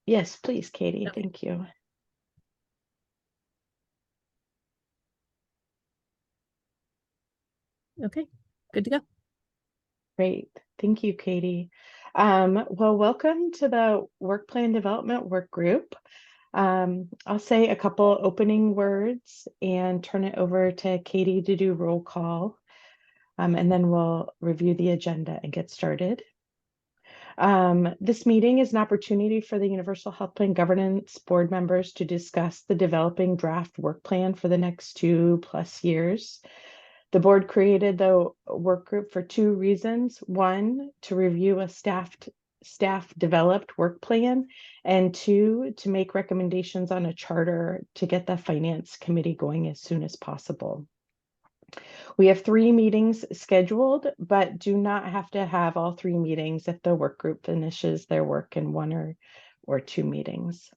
Yes, please, Katie. Okay. Thank you. Okay, good to go. Great. Thank you, Katie. Well, welcome to the Work Plan Development Work Group. I'll say a couple opening words and turn it over to Katie to do roll call. And then we'll review the agenda and get started. This meeting is an opportunity for the Universal Health Plan Governance Board members to discuss the developing draft work plan for the next 2+ years. The board created the work group for two reasons. One, to review a staff developed work plan, and two, to make recommendations on a charter to get the finance committee going as soon as possible. We have 3 meetings scheduled, but do not have to have all 3 meetings if the work group finishes their work in 1 or 2 meetings.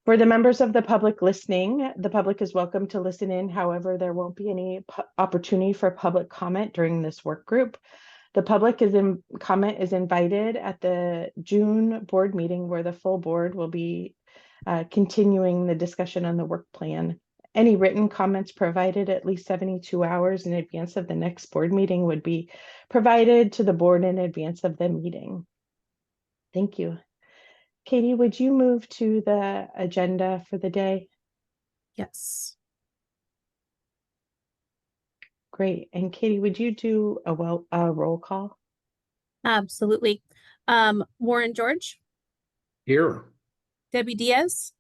For the members of the public listening, the public is welcome to listen in. However, there won't be any opportunity for public comment during this work group. The public comment is invited at the June board meeting, where the full board will be continuing the discussion on the work plan. Any written comments provided at least 72 hours in advance of the next board meeting would be provided to the board in advance of the meeting. Thank you. Katie, would you move to the agenda for the day? Yes. Great. And Katie, would you do a roll call? Absolutely. Warren George, Here. Debbie Diaz,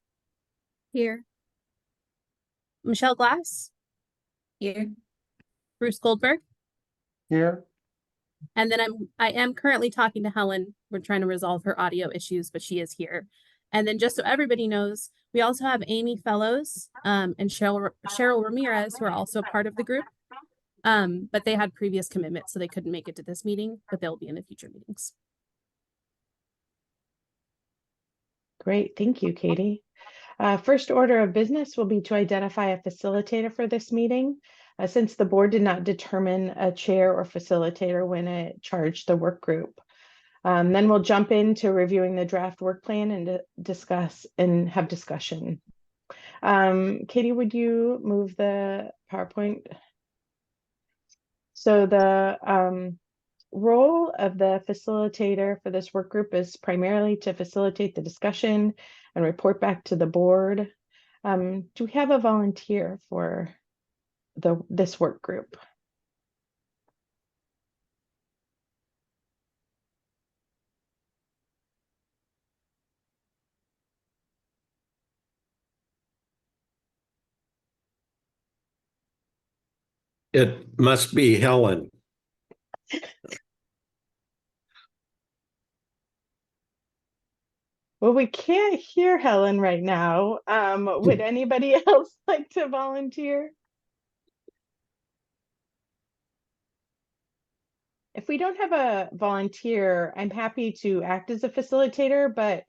Here. Michelle Glass, Here. Bruce Goldberg, Here. and then I am currently talking to Helen. We're trying to resolve her audio issues, but she is here. And then just so everybody knows, we also have Amy Fellows and Cheryl Ramirez, who are also part of the group. But they had previous commitments, so they couldn't make it to this meeting, but they'll be in the future meetings. Great. Thank you, Katie. First order of business will be to identify a facilitator for this meeting. Since the board did not determine a chair or facilitator when it charged the work group. Then we'll jump into reviewing the draft work plan and discuss and have discussion. Katie, would you move the PowerPoint? So the role of the facilitator for this work group is primarily to facilitate the discussion and report back to the board. Do we have a volunteer for this work group? It must be Helen. Well, we can't hear Helen right now. Would anybody else like to volunteer? If we don't have a volunteer, I'm happy to act as a facilitator, but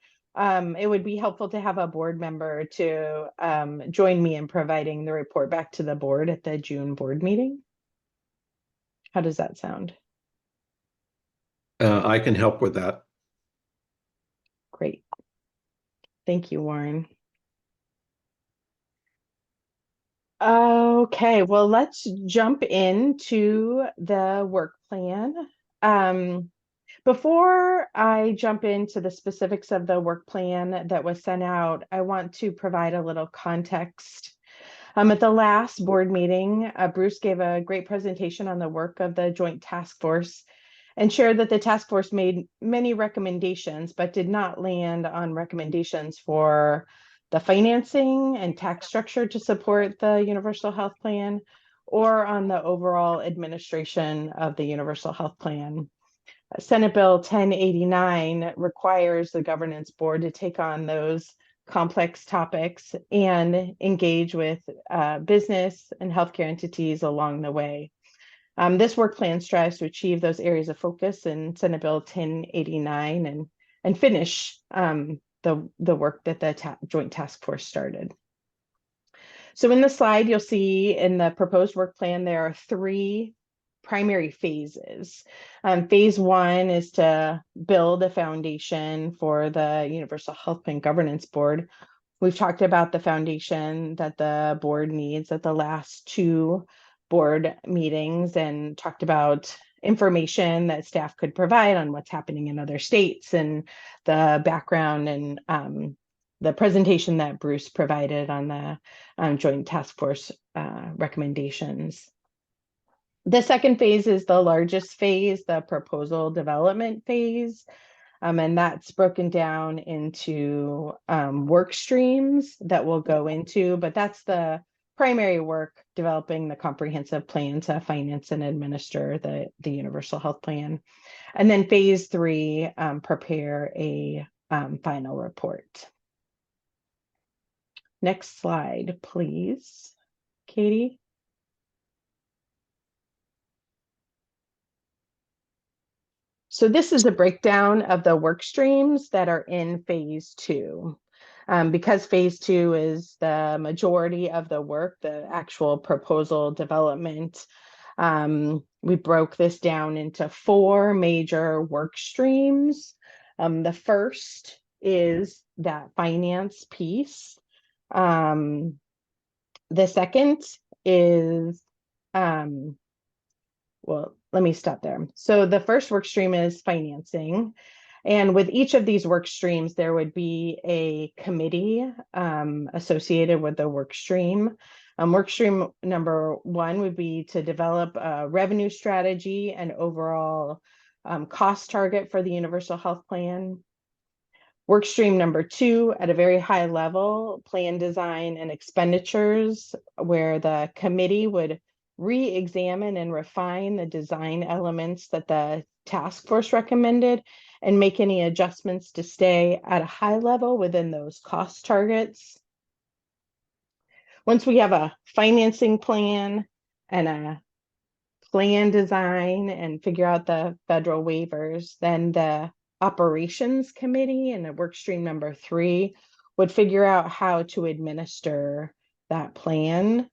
it would be helpful to have a board member to join me in providing the report back to the board at the June board meeting. How does that sound? I can help with that. Great. Thank you, Warren. Okay, well, let's jump into the work plan. Before I jump into the specifics of the work plan that was sent out, I want to provide a little context. At the last board meeting, Bruce gave a great presentation on the work of the Joint Task Force and shared that the task force made many recommendations, but did not land on recommendations for the financing and tax structure to support the Universal Health Plan, or on the overall administration of the Universal Health Plan. Senate Bill 1089 requires the governance board to take on those complex topics and engage with business and healthcare entities along the way. This work plan strives to achieve those areas of focus in Senate Bill 1089 and finish the work that the Joint Task Force started. So in the slide, you'll see in the proposed work plan, there are 3 primary phases. Phase one is to build a foundation for the Universal Health Plan Governance Board. We've talked about the foundation that the board needs at the last two board meetings and talked about information that staff could provide on what's happening in other states and the background and the presentation that Bruce provided on the Joint Task Force recommendations. The second phase is the largest phase, the proposal development phase. And that's broken down into work streams that we'll go into, but that's the primary work, developing the comprehensive plan to finance and administer the Universal Health Plan. And then phase three, prepare a final report. Next slide, please, Katie. So this is a breakdown of the work streams that are in phase two. Because phase two is the majority of the work, the actual proposal development, we broke this down into four major work streams. The first is that finance piece. The second is, well, let me stop there. So the first work stream is financing. And with each of these work streams, there would be a committee associated with the work stream. Work stream number one would be to develop a revenue strategy and overall cost target for the Universal Health Plan. Work stream number two, at a very high level, plan design and expenditures, where the committee would re-examine and refine the design elements that the task force recommended and make any adjustments to stay at a high level within those cost targets. Once we have a financing plan and a plan design and figure out the federal waivers, then the operations committee and the work stream number three would figure out how to administer that plan.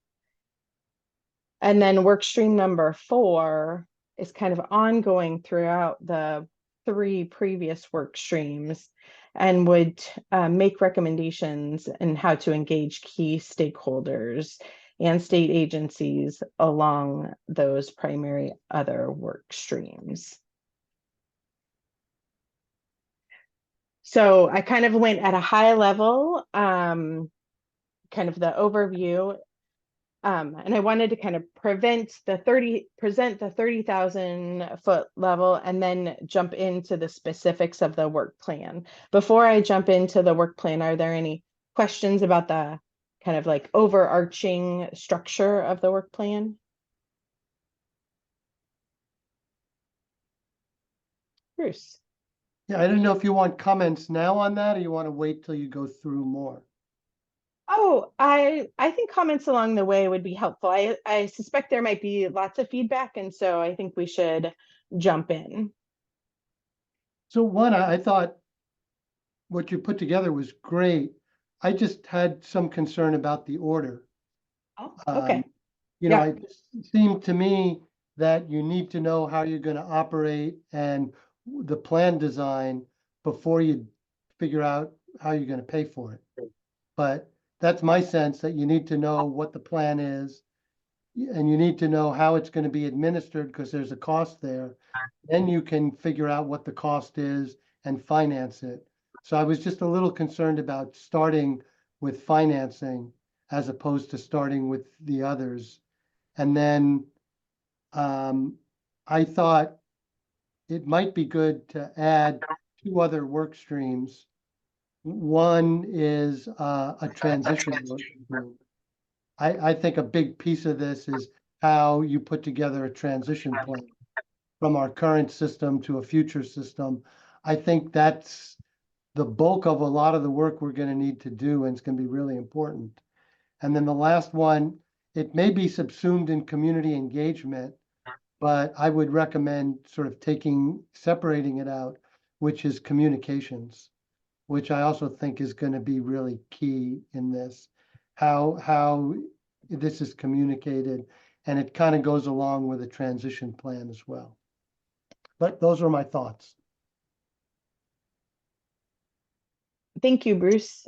And then work stream number four is kind of ongoing throughout the three previous work streams and would make recommendations on how to engage key stakeholders and state agencies along those primary other work streams. So I kind of went at a high level, kind of the overview, and I wanted to kind of present the 30,000 foot level and then jump into the specifics of the work plan. Before I jump into the work plan, are there any questions about the kind of like overarching structure of the work plan? Bruce. Yeah, I don't know if you want comments now on that or you want to wait till you go through more. Oh, I think comments along the way would be helpful. I suspect there might be lots of feedback, and so I think we should jump in. So one, I thought what you put together was great. I just had some concern about the order. Oh, okay. You know, Yeah. it seemed to me that you need to know how you're going to operate and the plan design before you figure out how you're going to pay for it. But that's my sense, that you need to know what the plan is and you need to know how it's going to be administered because there's a cost there. Then you can figure out what the cost is and finance it. So I was just a little concerned about starting with financing as opposed to starting with the others. And then I thought it might be good to add two other work streams. One is a transition work stream. I think a big piece of this is how you put together a transition plan from our current system to a future system. I think that's the bulk of a lot of the work we're going to need to do, and it's going to be really important. And then the last one, it may be subsumed in community engagement, but I would recommend sort of separating it out, which is communications, which I also think is going to be really key in this, how this is communicated. and it kind of goes along with a transition plan as well. But those are my thoughts. Thank you, Bruce.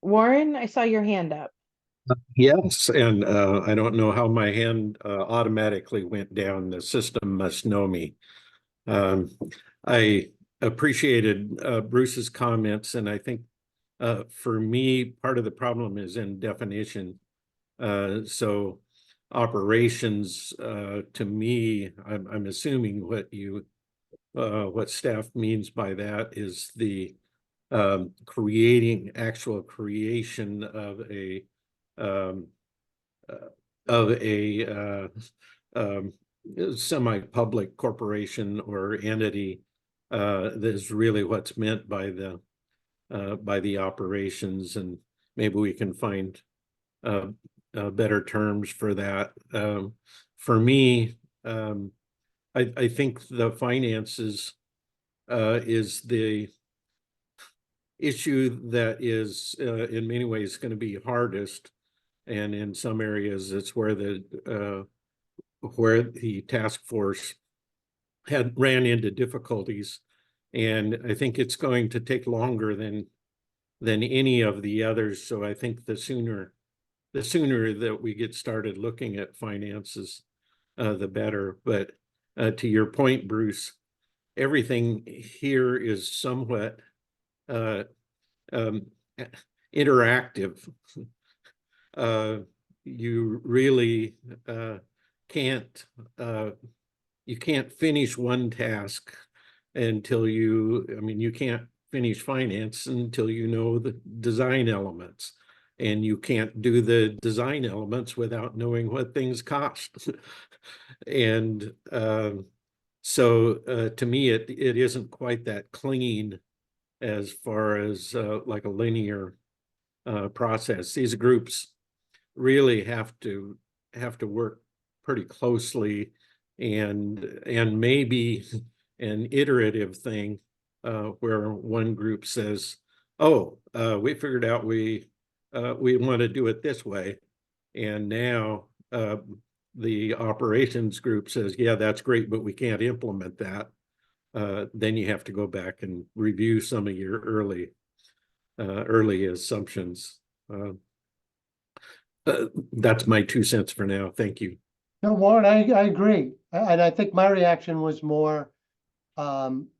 Warren, I saw your hand up. Yes, and I don't know how my hand automatically went down. The system must know me. I appreciated Bruce's comments, and I think for me, part of the problem is in definition. So operations, to me, I'm assuming what staff means by that is the actual creation um, of a um, semi-public corporation or entity. That is really what's meant by the operations, and maybe we can find better terms for that. For me, I think the finances is the issue that is in many ways going to be hardest, and in some areas it's where the task force ran into difficulties, and I think it's going to take longer than any of the others. So I think the sooner that we get started looking at finances, the better. But to your point, Bruce, everything here is somewhat uh, um, interactive. You really can't you can't finish one task until you can't finish finance until you know the design elements, and you can't do the design elements without knowing what things cost. And so to me, it isn't quite that clean as far as like a linear process. These groups really have to work pretty closely, and maybe an iterative thing where one group says, "Oh, we figured out we want to do it this way," and now the operations group says, "Yeah, that's great, but we can't implement that." Then you have to go back and review some of your early assumptions. That's my 2 cents for now. Thank you. No, Warren, I agree. And I think my reaction was more,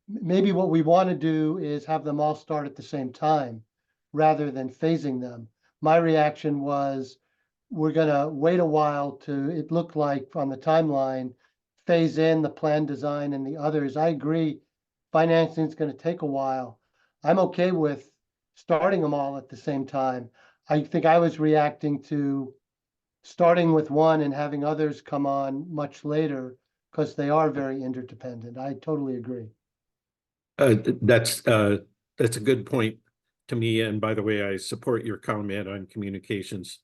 maybe what we want to do is have them all start at the same time rather than phasing them. My reaction was, we're going to wait a while to, it looked like on the timeline, phase in the plan design and the others. I agree, financing is going to take a while. I'm okay with starting them all at the same time. I think I was reacting to starting with one and having others come on much later because they are very interdependent. I totally agree. That's a good point to me. And by the way, I support your comment on communications.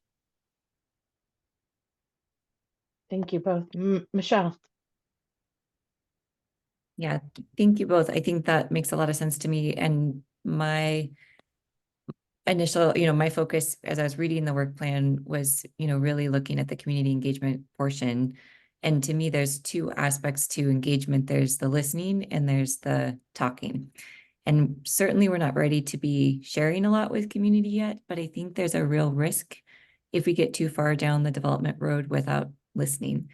Thank you both. Michelle. Yeah, thank you both. I think that makes a lot of sense to me. And my initial, my focus as I was reading the work plan was, really looking at the community engagement portion. And to me, there's two aspects to engagement. There's the listening and there's the talking. And certainly we're not ready to be sharing a lot with community yet, but I think there's a real risk if we get too far down the development road without listening.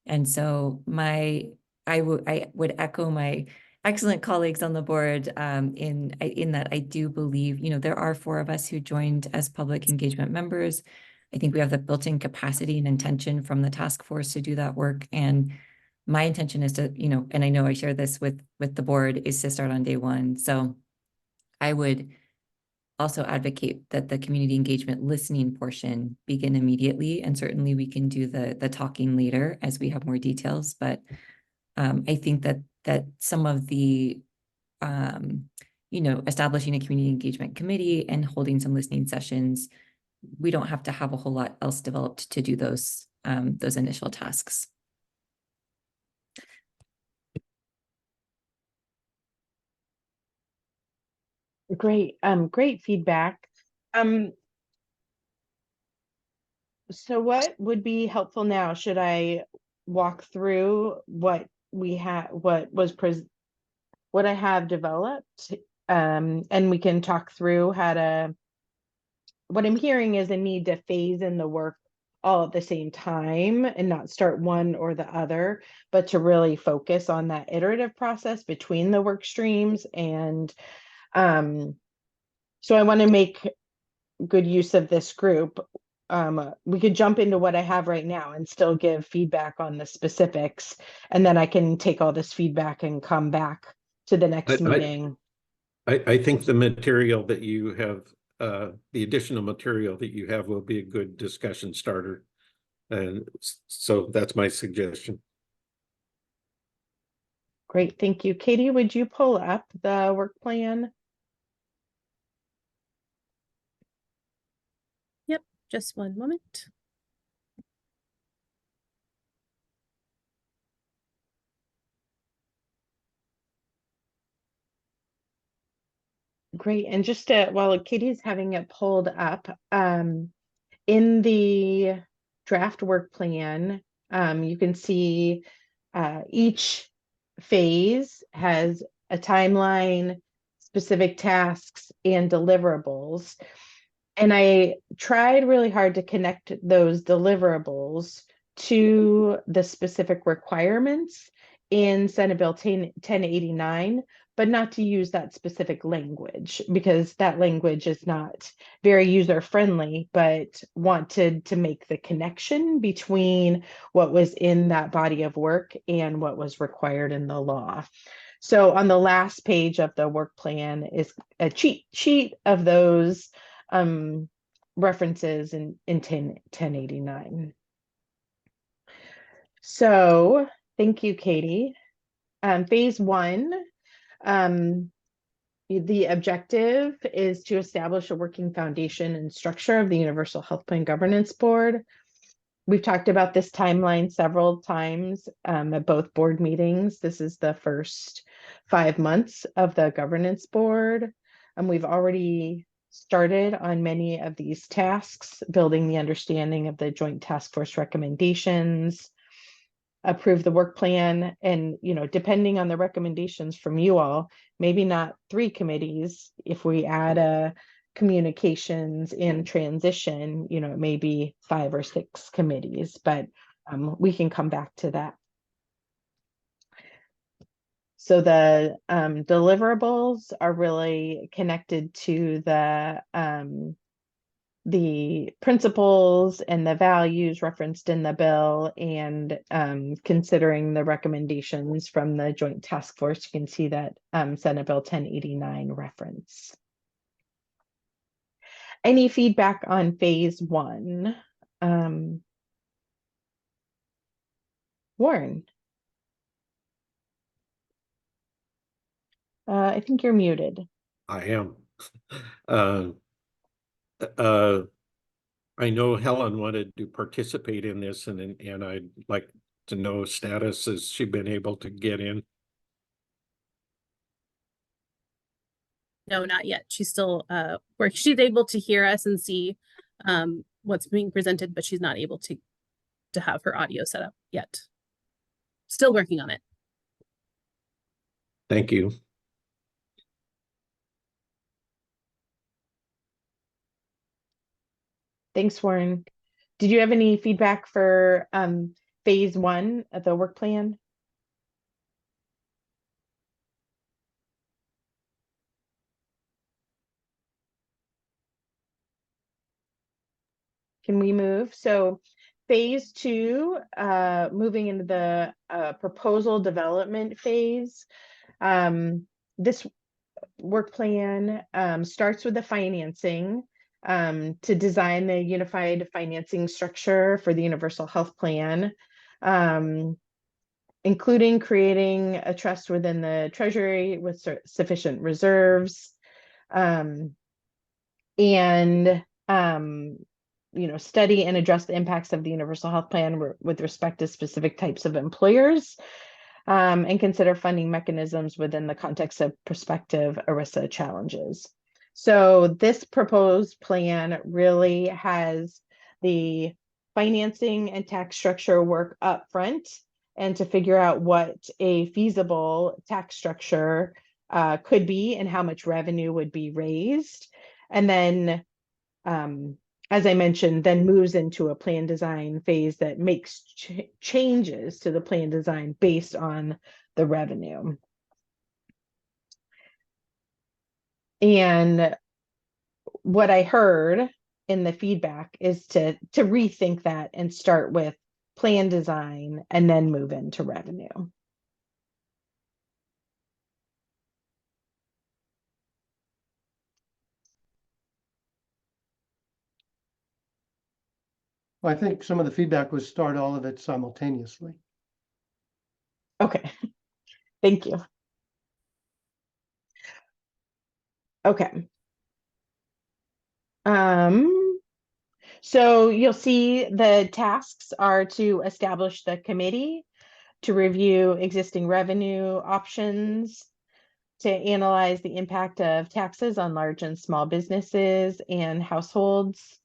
And so I would echo my excellent colleagues on the board in that I do believe, there are 4 of us who joined as public engagement members. I think we have the built-in capacity and intention from the task force to do that work. And my intention is to, and I know I share this with the board, is to start on day 1. So I would also advocate that the community engagement listening portion begin immediately. And certainly we can do the talking later as we have more details. But I think that some of the, establishing a community engagement committee and holding some listening sessions, we don't have to have a whole lot else developed to do those initial tasks. Great, great feedback. So what would be helpful now? Should I walk through what we have, what I have developed? And we can talk through how to, what I'm hearing is a need to phase in the work all at the same time and not start one or the other, but to really focus on that iterative process between the work streams. And so I want to make good use of this group. We could jump into what I have right now and still give feedback on the specifics, and then I can take all this feedback and come back to the next meeting. I think the material that you have, the additional material that you have will be a good discussion starter. And so that's my suggestion. Great, thank you. Katie, would you pull up the work plan? Yep, just one moment. Great, and just to, while Katie's having it pulled up, in the draft work plan, you can see each phase has a timeline, specific tasks, and deliverables. And I tried really hard to connect those deliverables to the specific requirements in Senate Bill 1089, but not to use that specific language because that language is not very user friendly, but wanted to make the connection between what was in that body of work and what was required in the law. So on the last page of the work plan is a cheat sheet of those references in 1089. So thank you, Katie. Phase one, the objective is to establish a working foundation and structure of the Universal Health Plan Governance Board. We've talked about this timeline several times at both board meetings. This is the first 5 months of the governance board. And we've already started on many of these tasks, building the understanding of the Joint Task Force recommendations, approve the work plan, and depending on the recommendations from you all, maybe not 3 committees. If we add a communications and transition, it may be 5 or 6 committees, but we can come back to that. So the deliverables are really connected to the principles and the values referenced in the bill, and considering the recommendations from the Joint Task Force. You can see that Senate Bill 1089 reference. Any feedback on phase one? Warren? I think you're muted. I am. I know Helen wanted to participate in this, and I'd like to know status. Has she been able to get in? No, not yet. She's still working. She's able to hear us and see what's being presented, but she's not able to have her audio set up yet. Still working on it. Thank you. Thanks, Warren. Did you have any feedback for phase one of the work plan? Can we move? So phase two, moving into the proposal development phase. This work plan starts with the financing to design the unified financing structure for the Universal Health Plan, including creating a trust within the Treasury with sufficient reserves, and study and address the impacts of the Universal Health Plan with respect to specific types of employers, and consider funding mechanisms within the context of prospective ERISA challenges. So this proposed plan really has the financing and tax structure work up front and to figure out what a feasible tax structure could be and how much revenue would be raised. And then, as I mentioned, then moves into a plan design phase that makes changes to the plan design based on the revenue. And what I heard in the feedback is to rethink that and start with plan design and then move into revenue. I think some of the feedback was start all of it simultaneously. Okay, thank you. Okay. So you'll see the tasks are to establish the committee, to review existing revenue options, to analyze the impact of taxes on large and small businesses and households,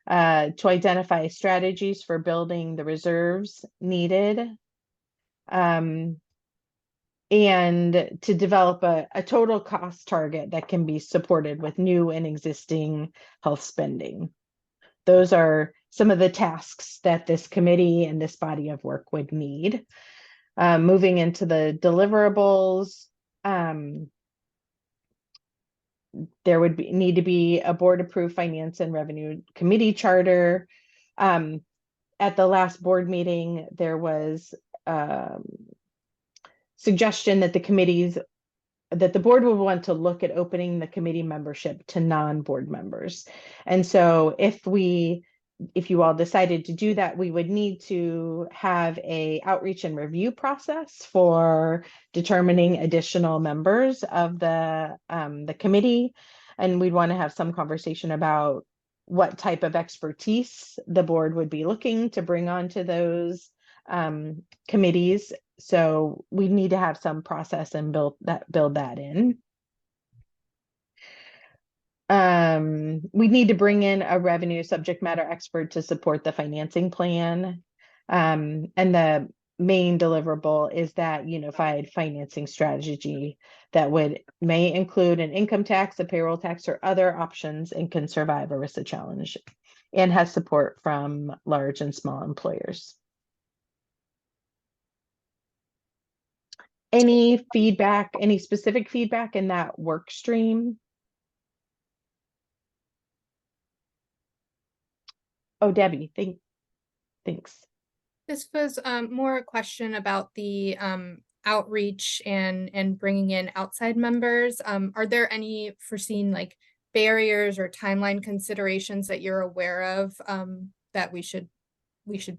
to identify strategies for building the reserves needed, and to develop a total cost target that can be supported with new and existing health spending. Those are some of the tasks that this committee and this body of work would need. Moving into the deliverables, there would need to be a board approved finance and revenue committee charter. At the last board meeting, there was suggestion that the board would want to look at opening the committee membership to non-board members. And so if you all decided to do that, we would need to have a outreach and review process for determining additional members of the committee. And we'd want to have some conversation about what type of expertise the board would be looking to bring onto those committees. So we need to have some process and build that in. We need to bring in a revenue subject matter expert to support the financing plan. And the main deliverable is that unified financing strategy that may include an income tax, a payroll tax, or other options and can survive a ERISA challenge and has support from large and small employers. Any specific feedback in that work stream? Oh, Debbie, thanks. This was more a question about the outreach and bringing in outside members. Are there any foreseen like barriers or timeline considerations that you're aware of that we should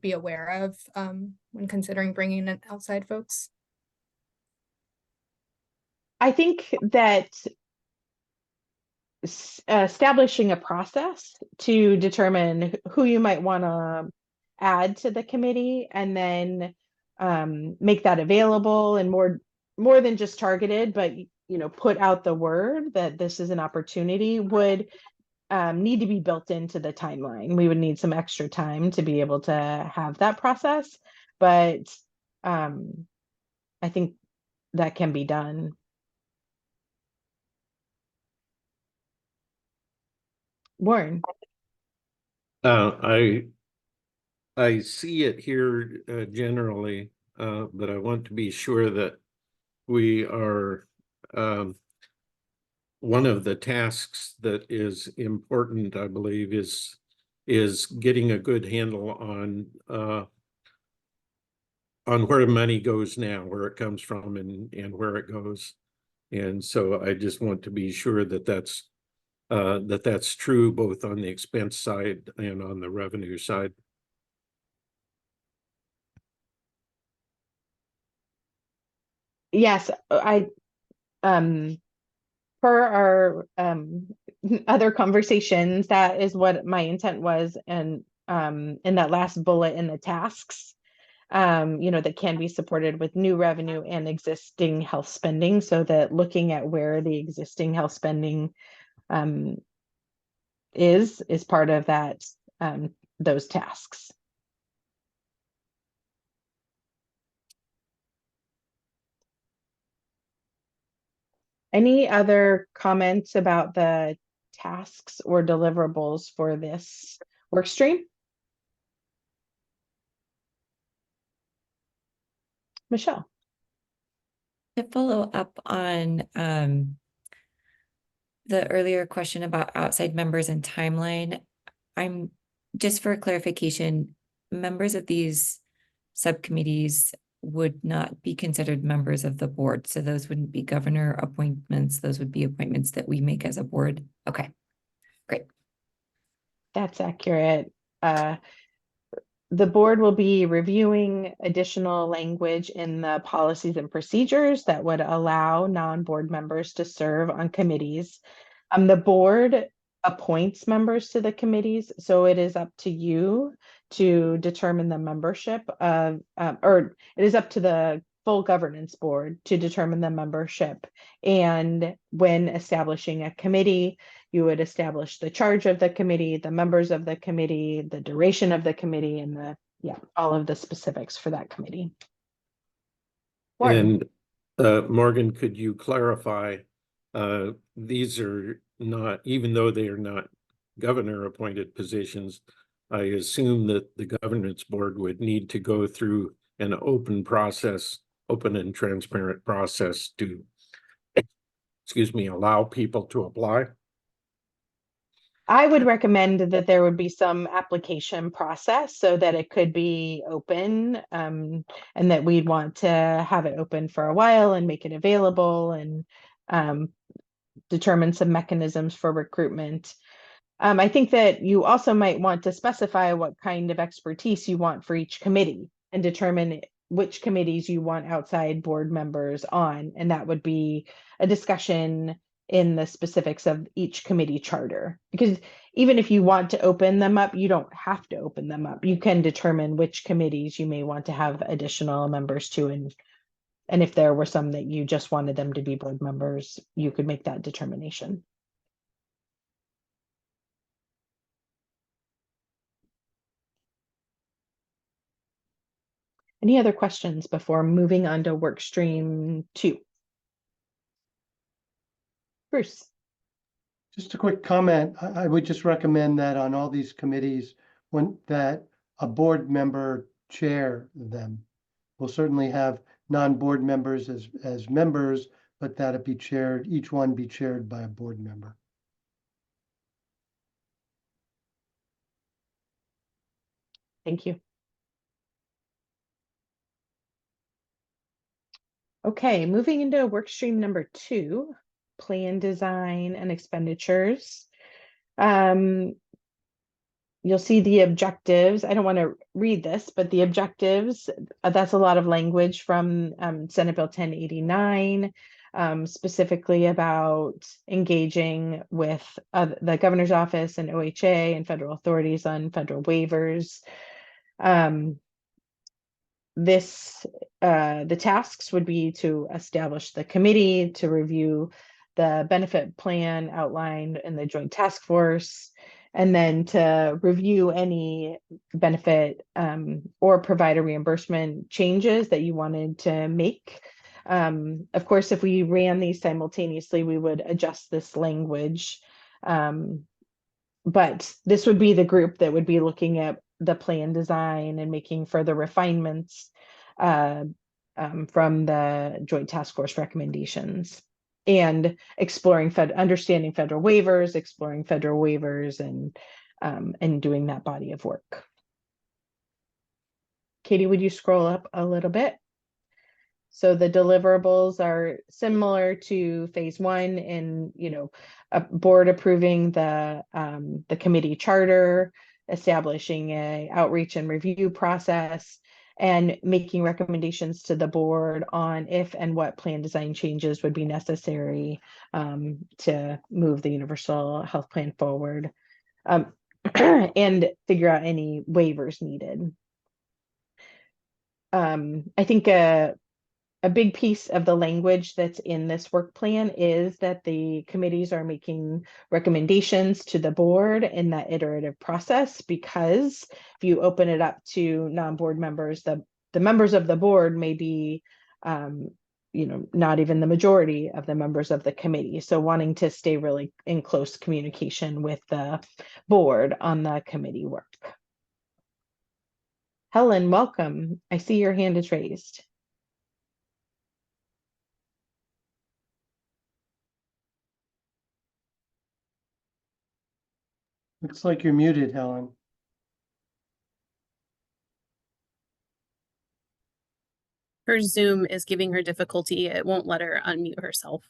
be aware of when considering bringing in outside folks? I think that establishing a process to determine who you might want to add to the committee and then make that available and more than just targeted, but put out the word that this is an opportunity would need to be built into the timeline. We would need some extra time to be able to have that process, but I think that can be done. Warren. I see it here generally, but I want to be sure that we are one of the tasks that is important, I believe, is getting a good handle on where the money goes now, where it comes from, and where it goes. And so I just want to be sure that that's true both on the expense side and on the revenue side. Yes, I per our other conversations, that is what my intent was, and in that last bullet in the tasks, that can be supported with new revenue and existing health spending, so that looking at where the existing health spending is part of that those tasks. Any other comments about the tasks or deliverables for this work stream? Michelle. To follow up on the earlier question about outside members and timeline, I'm just for clarification, members of these subcommittees would not be considered members of the board. So those wouldn't be governor appointments. Those would be appointments that we make as a board. Okay, great. That's accurate. The board will be reviewing additional language in the policies and procedures that would allow non-board members to serve on committees. The board appoints members to the committees, so it is up to you to determine the membership of, or it is up to the full governance board to determine the membership. And when establishing a committee, you would establish the charge of the committee, the members of the committee, the duration of the committee, and all of the specifics for that committee. Warren. And Morgan, could you clarify, these are not, even though they are not governor appointed positions, I assume that the governance board would need to go through an open process, open and transparent process to, excuse me, allow people to apply? I would recommend that there would be some application process so that it could be open, and that we'd want to have it open for a while and make it available, and determine some mechanisms for recruitment. I think that you also might want to specify what kind of expertise you want for each committee and determine which committees you want outside board members on. And that would be a discussion in the specifics of each committee charter. Because even if you want to open them up, you don't have to open them up. You can determine which committees you may want to have additional members to. And if there were some that you just wanted them to be board members, you could make that determination. Any other questions before moving on to work stream 2? Bruce. Just a quick comment. I would just recommend that on all these committees, that a board member chair them. We'll certainly have non-board members as members, but that it be chaired, each one be chaired by a board member. Thank you. Okay, moving into work stream number 2, plan design and expenditures. You'll see the objectives. I don't want to read this, but the objectives, that's a lot of language from Senate Bill 1089, specifically about engaging with the governor's office and OHA and federal authorities on federal waivers. The tasks would be to establish the committee, to review the benefit plan outlined in the joint task force, and then to review any benefit or provider reimbursement changes that you wanted to make. Of course, if we ran these simultaneously, we would adjust this language. But this would be the group that would be looking at the plan design and making further refinements from the joint task force recommendations, and exploring understanding federal waivers, and doing that body of work. Katie, would you scroll up a little bit? So the deliverables are similar to phase 1 in, a board approving the committee charter, establishing a outreach and review process, and making recommendations to the board on if and what plan design changes would be necessary to move the universal health plan forward, and figure out any waivers needed. I think a big piece of the language that's in this work plan is that the committees are making recommendations to the board in that iterative process, because if you open it up to non-board members, the members of the board may be not even the majority of the members of the committee. So wanting to stay really in close communication with the board on the committee work. Helen, welcome. I see your hand is raised. Looks like you're muted, Helen. Her Zoom is giving her difficulty. It won't let her unmute herself.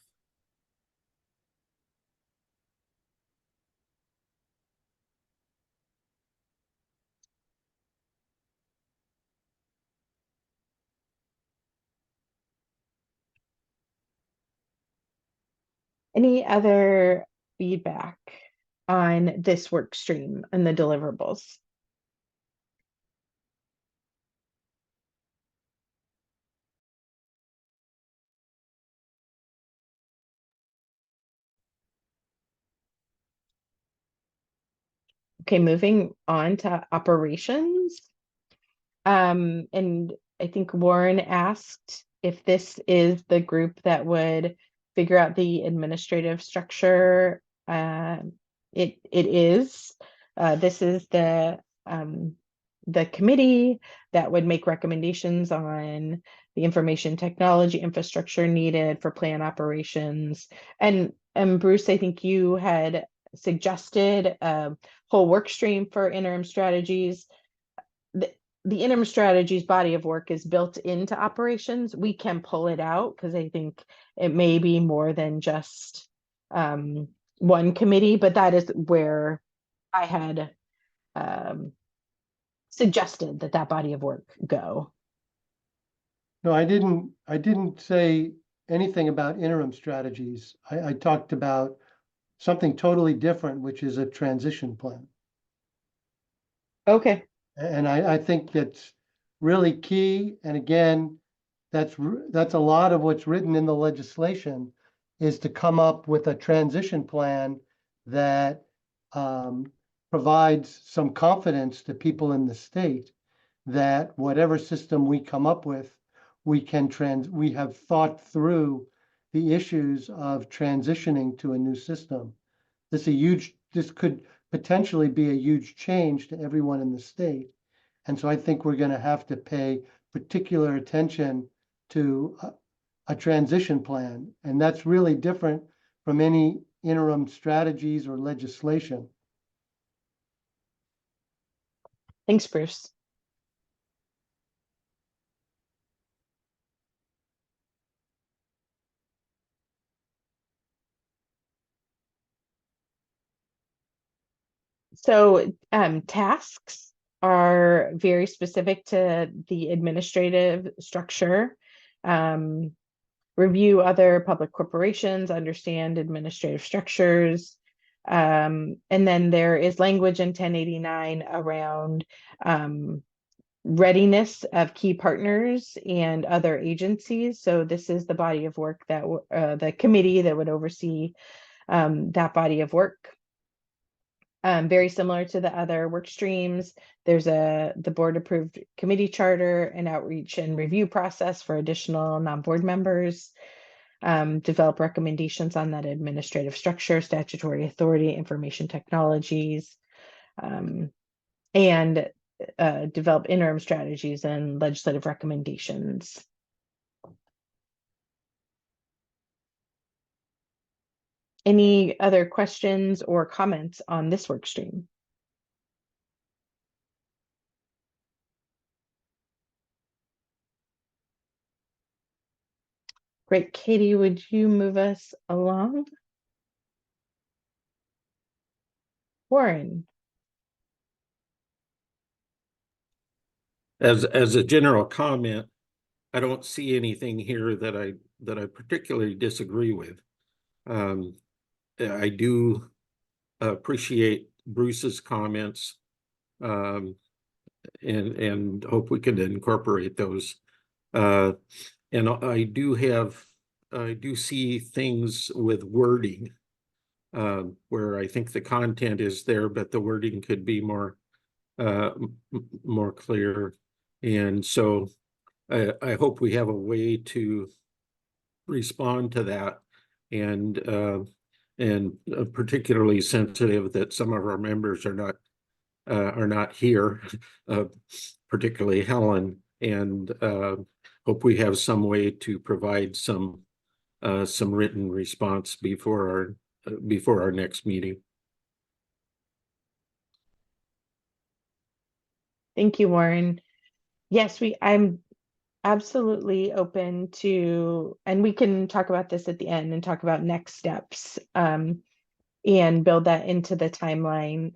Any other feedback on this work stream and the deliverables? Okay, moving on to operations. And I think Warren asked if this is the group that would figure out the administrative structure. It is. This is the committee that would make recommendations on the information technology infrastructure needed for plan operations. And Bruce, I think you had suggested a whole work stream for interim strategies. The interim strategies body of work is built into operations. We can pull it out because I think it may be more than just one committee, but that is where I had suggested that body of work go. No, I didn't say anything about interim strategies. I talked about something totally different, which is a transition plan. Okay. And I think that's really key. And again, that's a lot of what's written in the legislation, is to come up with a transition plan that provides some confidence to people in the state that whatever system we come up with, we have thought through the issues of transitioning to a new system. This could potentially be a huge change to everyone in the state. And so I think we're going to have to pay particular attention to a transition plan. And that's really different from any interim strategies or legislation. Thanks, Bruce. So tasks are very specific to the administrative structure. Review other public corporations, understand administrative structures. And then there is language in 1089 around readiness of key partners and other agencies. So this is the body of work that the committee that would oversee that body of work. Very similar to the other work streams, there's the board approved committee charter and outreach and review process for additional non-board members. Develop recommendations on that administrative structure, statutory authority, information technologies, and develop interim strategies and legislative recommendations. Any other questions or comments on this work stream? Great. Katie, would you move us along? Warren. As a general comment, I don't see anything here that I particularly disagree with. I do appreciate Bruce's comments, and hope we can incorporate those. And I do see things with wording where I think the content is there, but the wording could be more clear. And so I hope we have a way to respond to that. And particularly sensitive that some of our members are not here, particularly Helen, and hope we have some way to provide some written response before our next meeting. Thank you, Warren. Yes, I'm absolutely open to, and we can talk about this at the end and talk about next steps, and build that into the timeline.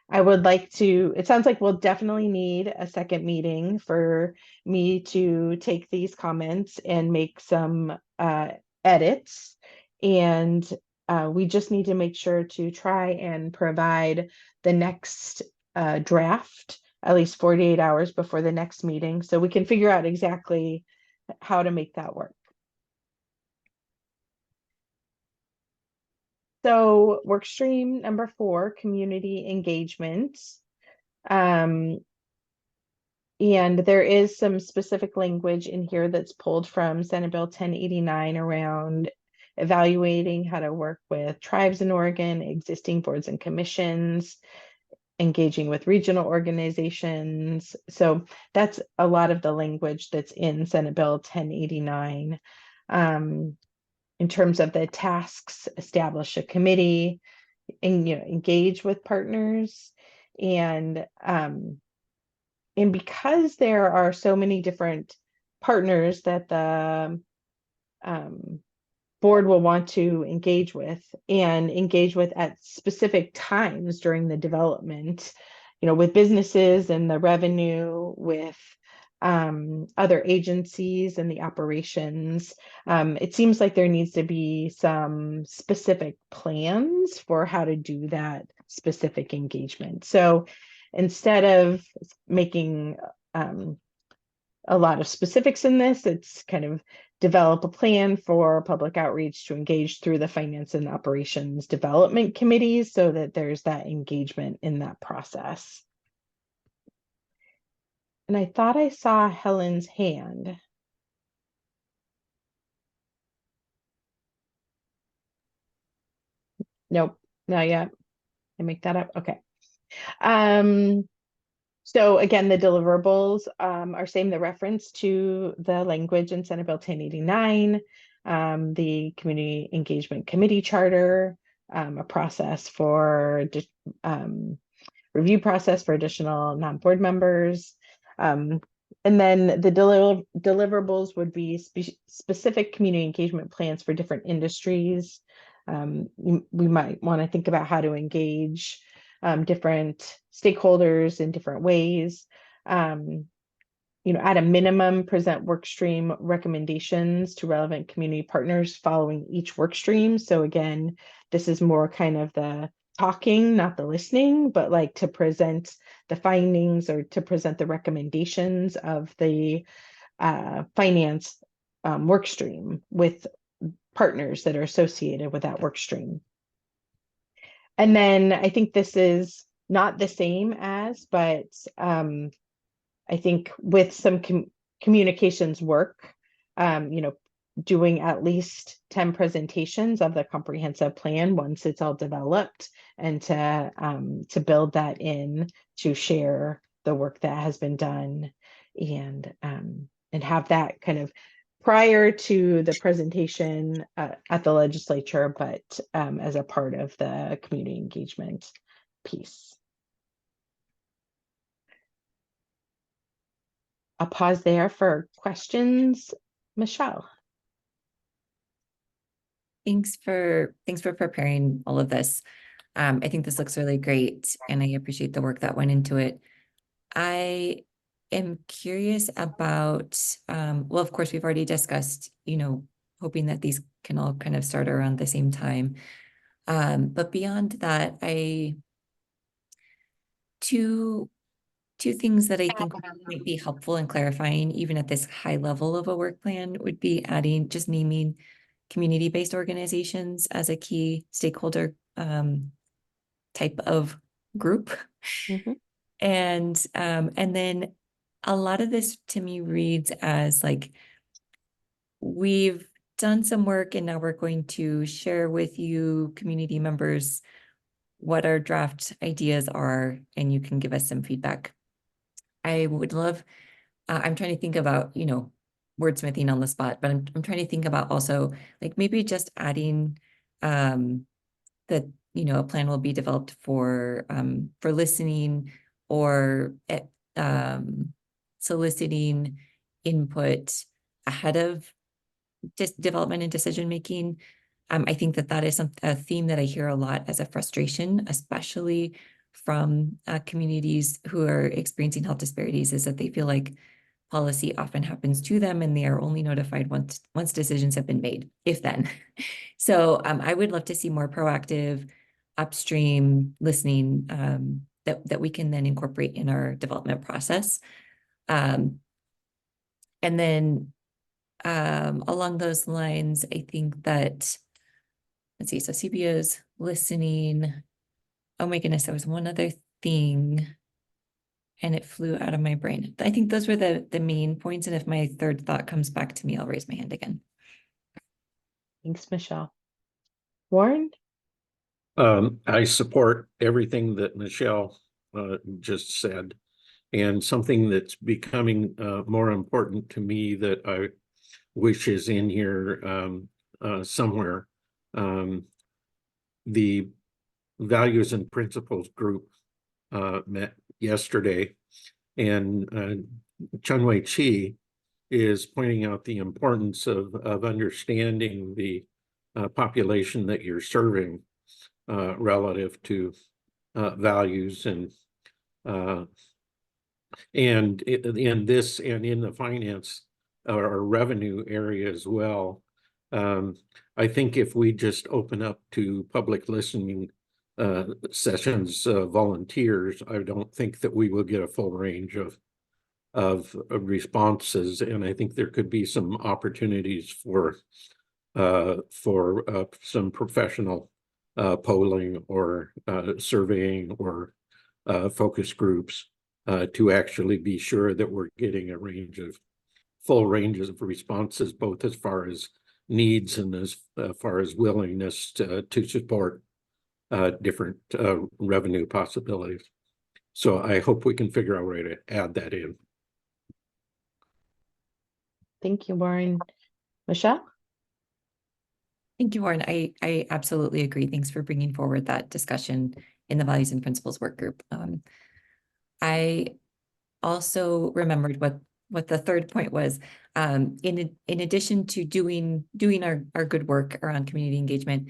I would like to, it sounds like we'll definitely need a second meeting for me to take these comments and make some edits. And we just need to make sure to try and provide the next draft at least 48 hours before the next meeting, so we can figure out exactly how to make that work. So work stream number 4, community engagement. And there is some specific language in here that's pulled from Senate Bill 1089 around evaluating how to work with tribes in Oregon, existing boards and commissions, engaging with regional organizations. So that's a lot of the language that's in Senate Bill 1089. In terms of the tasks, establish a committee, and engage with partners, and because there are so many different partners that the board will want to engage with at specific times during the development, with businesses and the revenue, with other agencies and the operations. It seems like there needs to be some specific plans for how to do that specific engagement. So instead of making a lot of specifics in this, it's kind of develop a plan for public outreach to engage through the finance and operations development committees so that there's that engagement in that process. And I thought I saw Helen's hand. Nope, not yet. I make that up. Okay. So again, the deliverables are same, the reference to the language in Senate Bill 1089, the Community Engagement Committee Charter, a process for review process for additional non-board members. And then the deliverables would be specific community engagement plans for different industries. We might want to think about how to engage different stakeholders in different ways. At a minimum, present work stream recommendations to relevant community partners following each work stream. So again, this is more kind of the talking, not the listening, but like to present the findings or to present the recommendations of the finance work stream with partners that are associated with that work stream. And then I think this is not the same as, but I think with some communications work, doing at least 10 presentations of the comprehensive plan once it's all developed, and to build that in to share the work that has been done, and have that kind of prior to the presentation at the legislature, but as a part of the community engagement piece. I'll pause there for questions. Michelle. Thanks for preparing all of this. I think this looks really great, and I appreciate the work that went into it. I am curious about, well, of course, we've already discussed, hoping that these can all kind of start around the same time. But beyond that, two things that I think might be helpful in clarifying, even at this high level of a work plan, would be just naming community-based organizations as a key stakeholder type of group. Mm-hmm. And then a lot of this to me reads as like, we've done some work and now we're going to share with you, community members, what our draft ideas are, and you can give us some feedback. I would love, I'm trying to think about, wordsmithing on the spot, but I'm trying to think about also like maybe just adding that, a plan will be developed for listening or soliciting input ahead of development and decision making. I think that is a theme that I hear a lot as a frustration, especially from communities who are experiencing health disparities, is that they feel like policy often happens to them and they are only notified once decisions have been made, if then. So I would love to see more proactive upstream listening that we can then incorporate in our development process. And then along those lines, I think that, let's see, so CBO's listening. Oh my goodness, there was one other thing and it flew out of my brain. I think those were the main points. And if my third thought comes back to me, I'll raise my hand again. Thanks, Michelle. Warren? I support everything that Michelle just said, and something that's becoming more important to me that I wish is in here somewhere. The Values and Principles group met yesterday, and Chun-Wei Chi is pointing out the importance of understanding the population that you're serving relative to values and in this and in the finance or revenue area as well. I think if we just open up to public listening sessions, volunteers, I don't think that we will get a full range of responses, and I think there could be some opportunities for some professional polling or surveying or focus groups to actually be sure that we're getting full ranges of responses, both as far as needs and as far as willingness to support different revenue possibilities. So I hope we can figure out a way to add that in. Thank you, Warren. Michelle? Thank you, Warren. I absolutely agree. Thanks for bringing forward that discussion in the Values and Principles work group. I also remembered what the third point was. In addition to doing our good work around community engagement,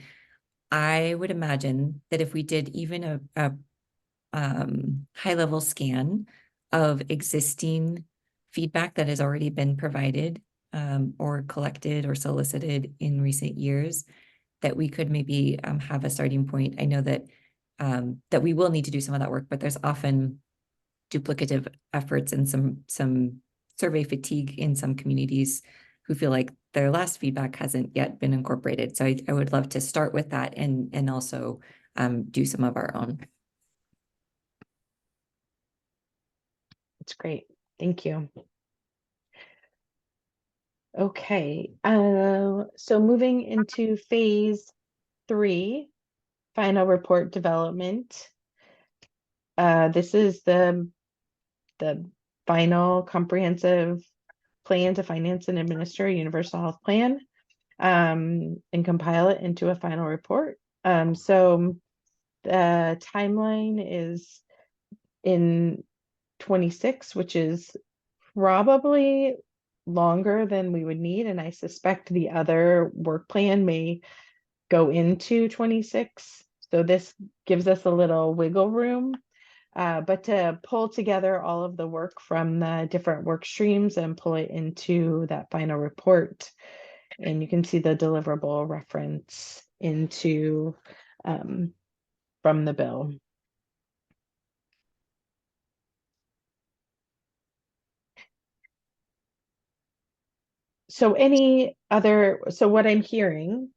I would imagine that if we did even a high-level scan of existing feedback that has already been provided or collected or solicited in recent years, that we could maybe have a starting point. I know that that we will need to do some of that work, but there's often duplicative efforts and some survey fatigue in some communities who feel like their last feedback hasn't yet been incorporated. So I would love to start with that and also do some of our own. That's great. Thank you. Okay, so moving into phase 3, final report development. This is the final comprehensive plan to finance and administer a universal health plan and compile it into a final report. So the timeline is in 26, which is probably longer than we would need, and I suspect the other work plan may go into 26. So this gives us a little wiggle room, but to pull together all of the work from the different work streams and pull it into that final report. And you can see the deliverable reference into from the bill. So what I'm hearing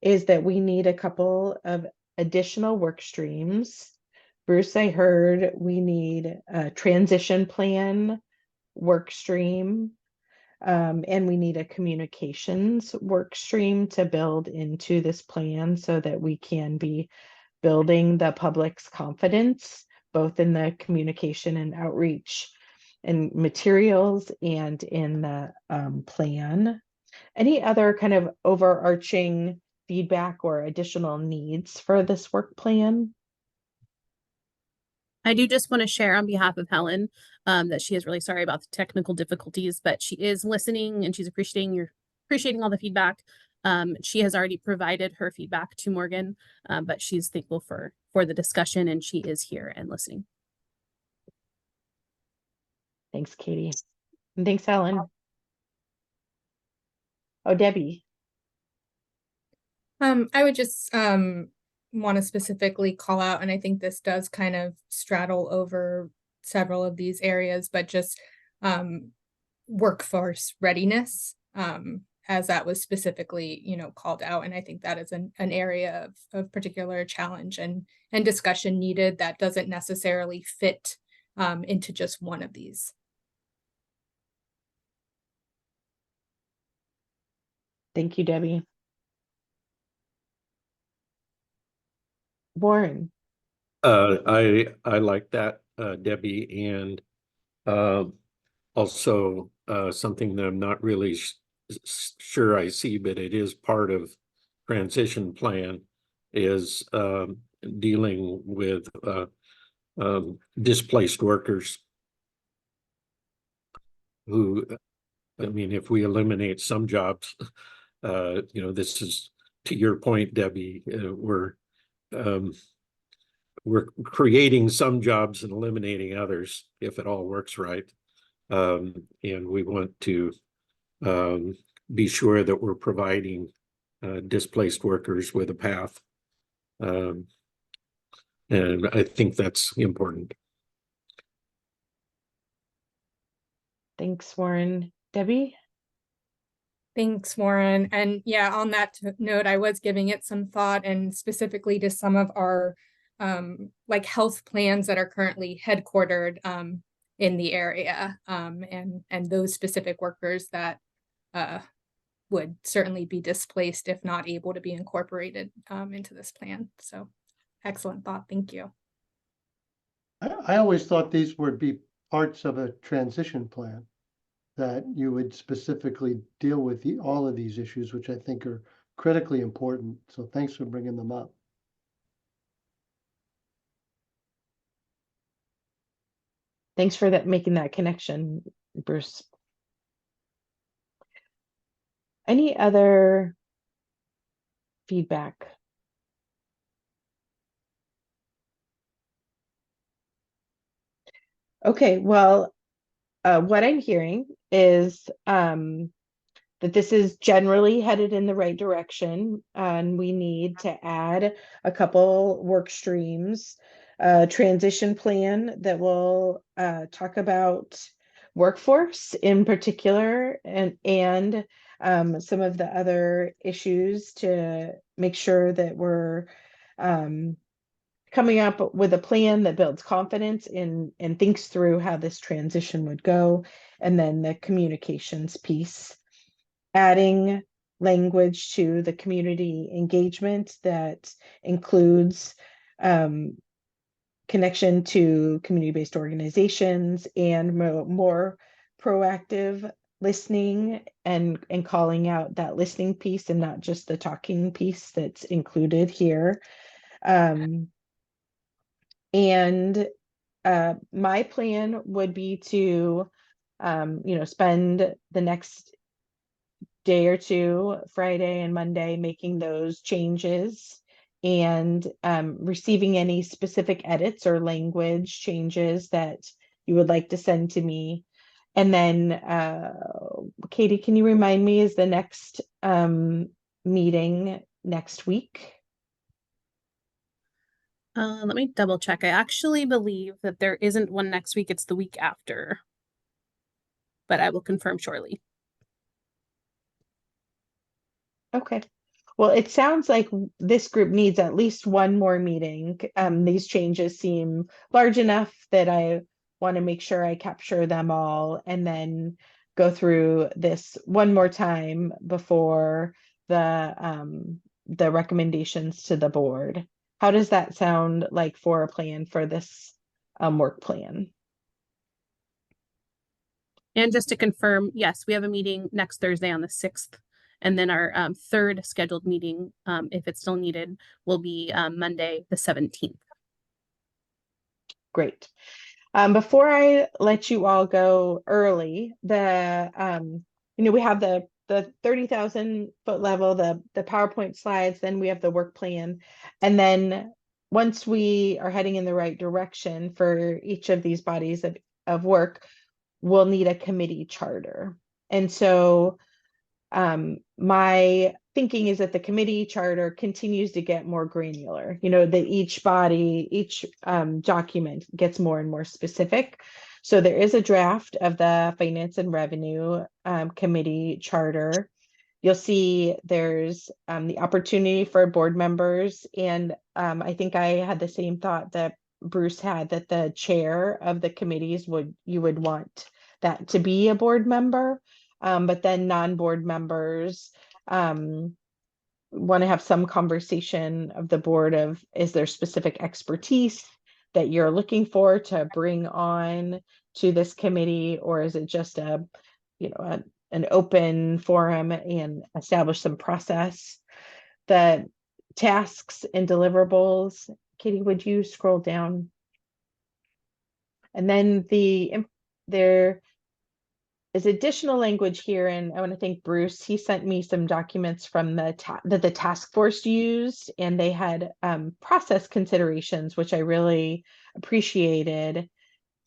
is that we need a couple of additional work streams. Bruce, I heard we need a transition plan work stream. And we need a communications work stream to build into this plan so that we can be building the public's confidence, both in the communication and outreach and materials and in the plan. Any other kind of overarching feedback or additional needs for this work plan? I do just want to share on behalf of Helen that she is really sorry about the technical difficulties, but she is listening and she's appreciating all the feedback. She has already provided her feedback to Morgan, but she's thankful for the discussion and she is here and listening. Thanks, Katie. And thanks, Helen. Oh, Debbie. I would just want to specifically call out, and I think this does kind of straddle over several of these areas, but just workforce readiness, as that was specifically, called out. And I think that is an area of particular challenge and discussion needed that doesn't necessarily fit into just one of these. Thank you, Debbie. Warren. I like that, Debbie, and also something that I'm not really sure I see, but it is part of transition plan is dealing with displaced workers who, I mean, if we eliminate some jobs, this is to your point, Debbie, we're creating some jobs and eliminating others if it all works right. And we want to be sure that we're providing displaced workers with a path. And I think that's important. Thanks, Warren. Debbie? Thanks, Warren. And yeah, on that note, I was giving it some thought, and specifically to some of our like health plans that are currently headquartered in the area, and those specific workers that would certainly be displaced if not able to be incorporated into this plan. So excellent thought. Thank you. I always thought these would be parts of a transition plan, that you would specifically deal with all of these issues, which I think are critically important. So thanks for bringing them up. Thanks for making that connection, Bruce. Any other feedback? Okay, well, what I'm hearing is that this is generally headed in the right direction, and we need to add a couple work streams, transition plan that will talk about workforce in particular, and some of the other issues to make sure that we're coming up with a plan that builds confidence in and thinks through how this transition would go, and then the communications piece, adding language to the community engagement that includes connection to community-based organizations and more proactive listening and calling out that listening piece and not just the talking piece that's included here. And my plan would be to spend the next day or two, Friday and Monday, making those changes and receiving any specific edits or language changes that you would like to send to me. And then, Katie, can you remind me, is the next meeting next week? Let me double check. I actually believe that there isn't one next week. It's the week after, but I will confirm shortly. Okay. Well, it sounds like this group needs at least one more meeting. These changes seem large enough that I want to make sure I capture them all. And then go through this one more time before the recommendations to the board. How does that sound like for a plan for this work plan? And just to confirm, yes, we have a meeting next Thursday on the 6th. And then our third scheduled meeting, if it's still needed, will be Monday, the 17th. Great. Before I let you all go early, we have the 30,000 foot level, the PowerPoint slides, then we have the work plan. And then once we are heading in the right direction for each of these bodies of work, we'll need a committee charter. And so my thinking is that the committee charter continues to get more granular, that each body, each document gets more and more specific. So there is a draft of the Finance and Revenue Committee charter. You'll see there's the opportunity for board members. And I think I had the same thought that Bruce had, that the chair of the committees you would want that to be a board member. But then non-board members want to have some conversation of the board of, is there specific expertise that you're looking for to bring on to this committee, or is it just an open forum and establish some process? The tasks and deliverables, Katie, would you scroll down? And then there is additional language here, and I want to thank Bruce. He sent me some documents from that the task force used, and they had process considerations, which I really appreciated.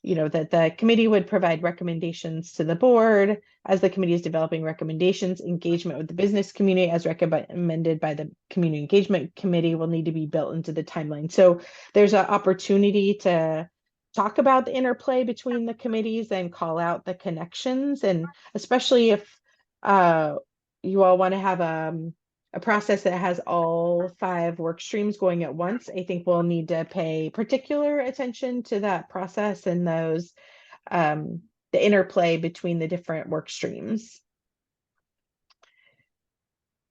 That the committee would provide recommendations to the board as the committee is developing recommendations. Engagement with the business community as recommended by the community engagement committee will need to be built into the timeline. So there's an opportunity to talk about the interplay between the committees and call out the connections. And especially if you all want to have a process that has all 5 work streams going at once, I think we'll need to pay particular attention to that process and those the interplay between the different work streams.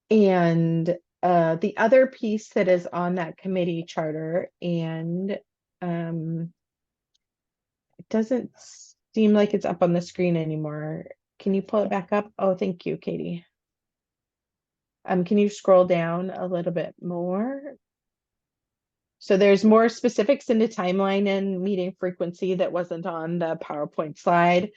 And the other piece that is on that committee charter, and it doesn't seem like it's up on the screen anymore. Can you pull it back up? Oh, thank you, Katie. Can you scroll down a little bit more? So there's more specifics in the timeline and meeting frequency that wasn't on the PowerPoint slide.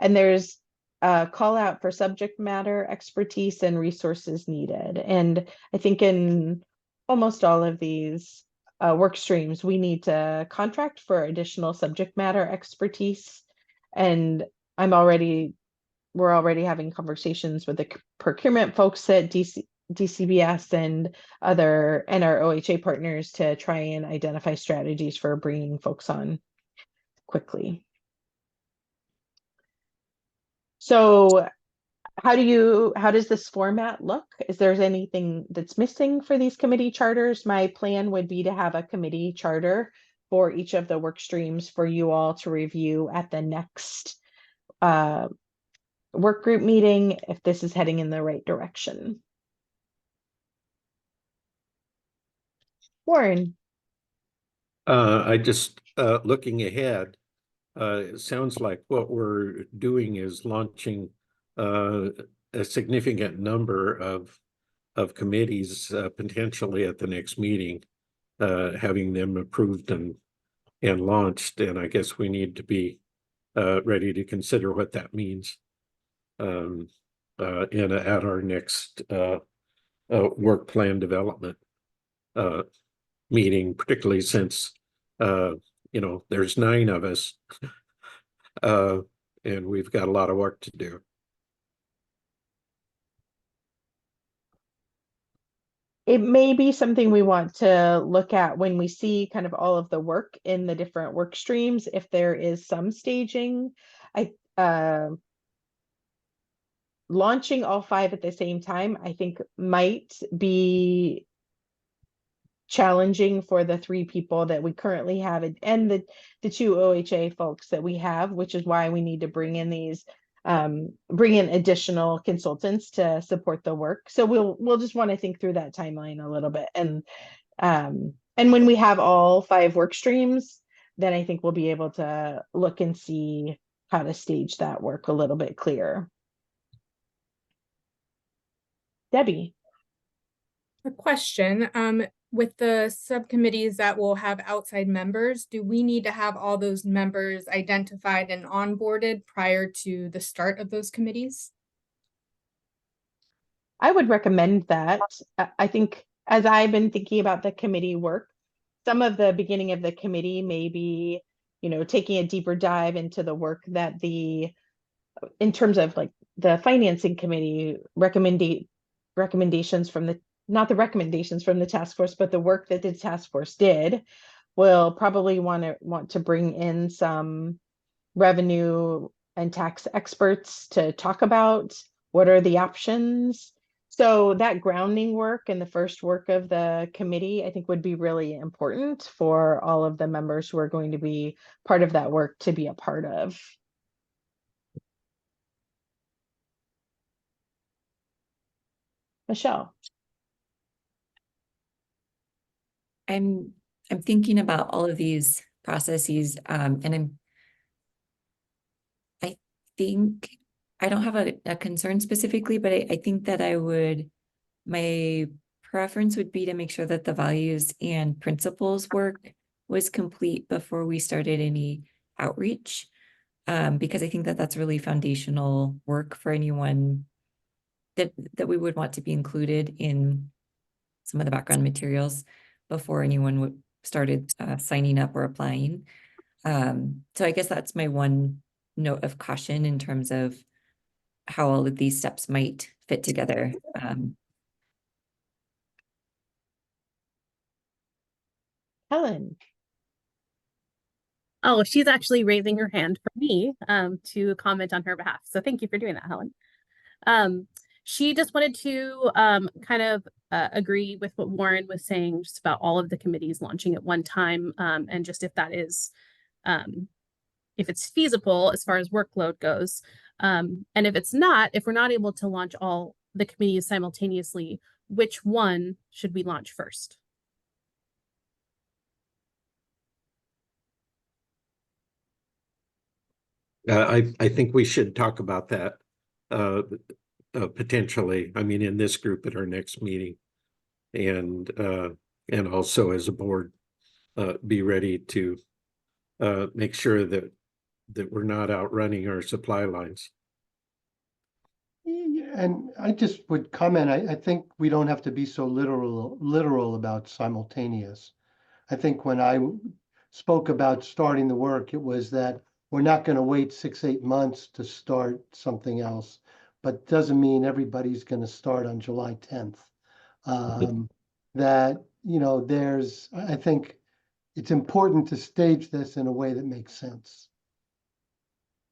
And there's a call out for subject matter expertise and resources needed. And I think in almost all of these work streams, we need to contract for additional subject matter expertise. And we're already having conversations with the procurement folks at DCBS and our OHA partners to try and identify strategies for bringing folks on quickly. So how does this format look? Is there anything that's missing for these committee charters? My plan would be to have a committee charter for each of the work streams for you all to review at the next work group meeting, if this is heading in the right direction. Warren. I just looking ahead, it sounds like what we're doing is launching a significant number of committees potentially at the next meeting, having them approved and launched. And I guess we need to be ready to consider what that means at our next work plan development meeting, particularly since there's 9 of us and we've got a lot of work to do. It may be something we want to look at when we see kind of all of the work in the different work streams. If there is some staging, launching all 5 at the same time, I think might be challenging for the 3 people that we currently have and the 2 OHA folks that we have, which is why we need to bring in these bring in additional consultants to support the work. So we'll just want to think through that timeline a little bit. And when we have all 5 work streams, then I think we'll be able to look and see how to stage that work a little bit clearer. Debbie. A question, with the subcommittees that will have outside members, do we need to have all those members identified and onboarded prior to the start of those committees? I would recommend that. I think as I've been thinking about the committee work, some of the beginning of the committee may be, taking a deeper dive into the work that in terms of like the financing committee recommendations from not the recommendations from the task force, but the work that the task force did. Will probably want to bring in some revenue and tax experts to talk about what are the options. So that grounding work and the first work of the committee, I think would be really important for all of the members who are going to be part of that work to be a part of. Michelle. I'm thinking about all of these processes, and I think I don't have a concern specifically, but I think that my preference would be to make sure that the values and principles work was complete before we started any outreach. Because I think that that's really foundational work for anyone that we would want to be included in some of the background materials before anyone started signing up or applying. So I guess that's my one note of caution in terms of how all of these steps might fit together. Helen. Oh, she's actually raising her hand for me to comment on her behalf. So thank you for doing that, Helen. She just wanted to kind of agree with what Warren was saying just about all of the committees launching at one time, and just if that is, if it's feasible as far as workload goes. And if it's not, if we're not able to launch all the committees simultaneously, which one should we launch first? I think we should talk about that potentially. I mean, in this group at our next meeting, and also as a board, be ready to make sure that we're not outrunning our supply lines. And I just would comment, I think we don't have to be so literal about simultaneous. I think when I spoke about starting the work, it was that we're not going to wait 6-8 months to start something else, but doesn't mean everybody's going to start on July 10th. That, I think it's important to stage this in a way that makes sense.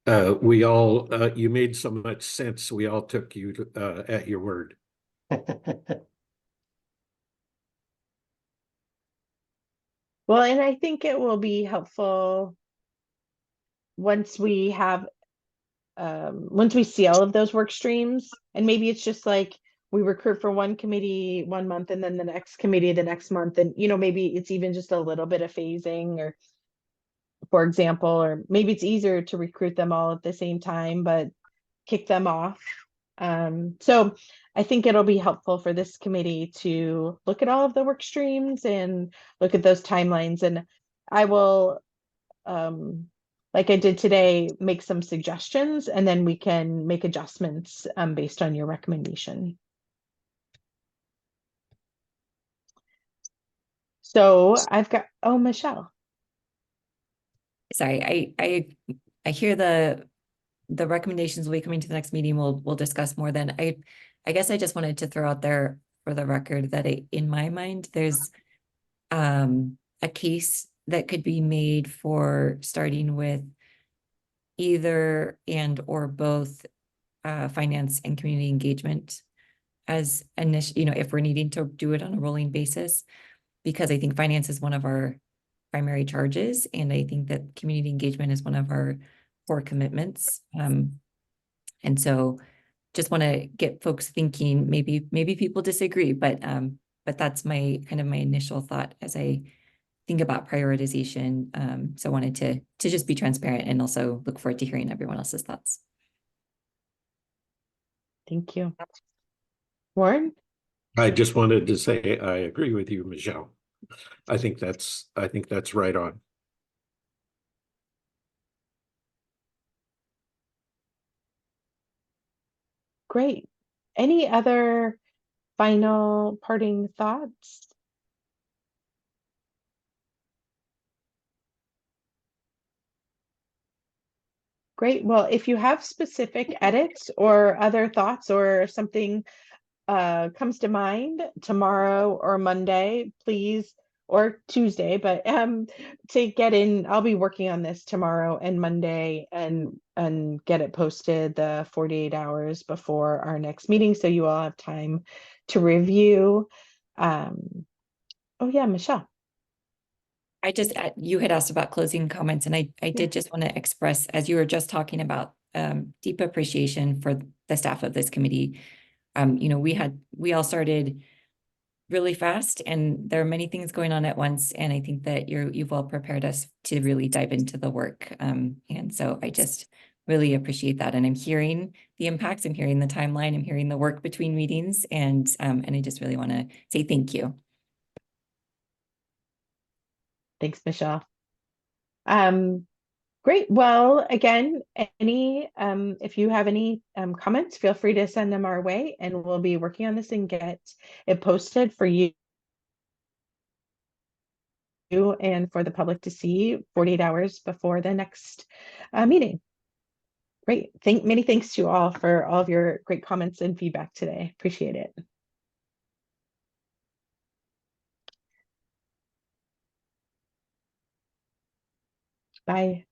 You made so much sense. We all took you at your word. Well, and I think it will be helpful once we see all of those work streams, and maybe it's just like we recruit for one committee 1 month and then the next committee the next month, and maybe it's even just a little bit of phasing, or for example, or maybe it's easier to recruit them all at the same time but kick them off. So I think it'll be helpful for this committee to look at all of the work streams and look at those timelines, and I will like I did today, make some suggestions, and then we can make adjustments based on your recommendation. So I've got, Michelle. Sorry, I hear the recommendations will be coming to the next meeting. We'll discuss more then. I guess I just wanted to throw out there for the record that in my mind, there's a case that could be made for starting with either and or both finance and community engagement as initial, if we're needing to do it on a rolling basis, because I think finance is one of our primary charges, and I think that community engagement is one of our core commitments. And so just want to get folks thinking, maybe people disagree, but that's my kind of my initial thought as I think about prioritization. So I wanted to just be transparent and also look forward to hearing everyone else's thoughts. Thank you. Warren? I just wanted to say I agree with you, Michelle. I think that's right on. Great. Any other final parting thoughts? Great. Well, if you have specific edits or other thoughts or something comes to mind tomorrow or Monday, please, or Tuesday, but to get in, I'll be working on this tomorrow and Monday and get it posted the 48 hours before our next meeting, so you all have time to review. Oh yeah, Michelle. I just, you had asked about closing comments, and I did just want to express, as you were just talking about, deep appreciation for the staff of this committee. You know, we all started really fast, and there are many things going on at once, and I think that you've all prepared us to really dive into the work. And so I just really appreciate that, and I'm hearing the impacts, I'm hearing the timeline, I'm hearing the work between meetings, and I just really want to say thank you. Thanks, Michelle. Great. Well, again, if you have any comments, feel free to send them our way, and we'll be working on this and get it posted for you and for the public to see 48 hours before the next meeting. Great. Many thanks to you all for all of your great comments and feedback today. Appreciate it. Bye.